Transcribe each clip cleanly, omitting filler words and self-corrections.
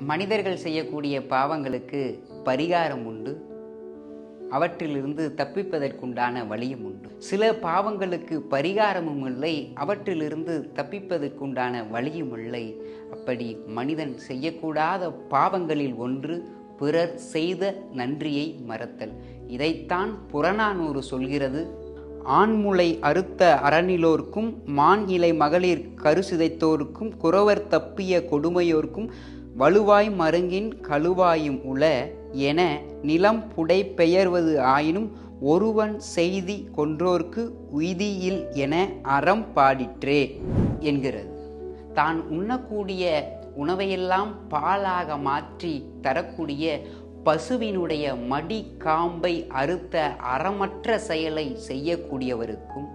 மனிதர்கள் செய்யக்கூடிய பாவங்களுக்கு பரிகாரம் உண்டு, அவற்றிலிருந்து தப்பிப்பதற்குண்டான வழியும் உண்டு. சில பாவங்களுக்கு பரிகாரமும் இல்லை, அவற்றிலிருந்து தப்பிப்பதற்குண்டான வழியும் இல்லை. அப்படி மனிதன் செய்யக்கூடாத பாவங்களில் ஒன்று பிறர் செய்த நன்றியை மறத்தல். இதைத்தான் புறநானூறு சொல்கிறது. ஆண்முளை அறுத்த அறநிலோர்க்கும் மான் இலை மகளிர் கருசிதைத்தோர்க்கும் குறவர் தப்பிய கொடுமையோர்க்கும் வலுவாய் மருங்கின் கழுவாயும் உள என நிலம் புடை பெயர்வது ஆயினும் ஒருவன் செய்தி கொன்றோர்க்கு உய்தியில் என அறம் பாடிற்றே என்கிறது. தான் உண்ணக்கூடிய உணவையெல்லாம் பாலாக மாற்றி தரக்கூடிய பசுவினுடைய மடி காம்பை அறுத்த அறமற்ற செயலை செய்யக்கூடியவருக்கும்,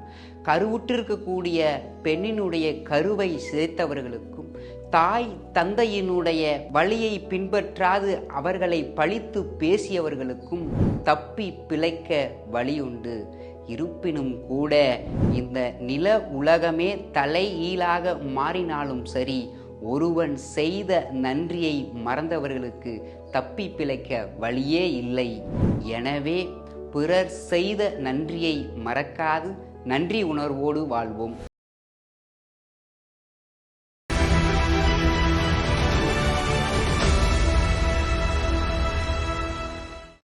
கருவுற்றிருக்கக்கூடிய பெண்ணினுடைய கருவை சிதைத்தவர்களுக்கும், தாய் தந்தையினுடைய வழியை பின்பற்றாது அவர்களை பழித்து பேசியவர்களுக்கும் தப்பி பிழைக்க வழியுண்டு. இருப்பினும் கூட இந்த நில உலகமே தலைகீழாக மாறினாலும் சரி, ஒருவன் செய்த நன்றியை மறந்தவர்களுக்கு தப்பி பிழைக்க வழியே இல்லை. எனவே பிறர் செய்த நன்றியை மறக்காது நன்றி உணர்வோடு வாழ்வோம்.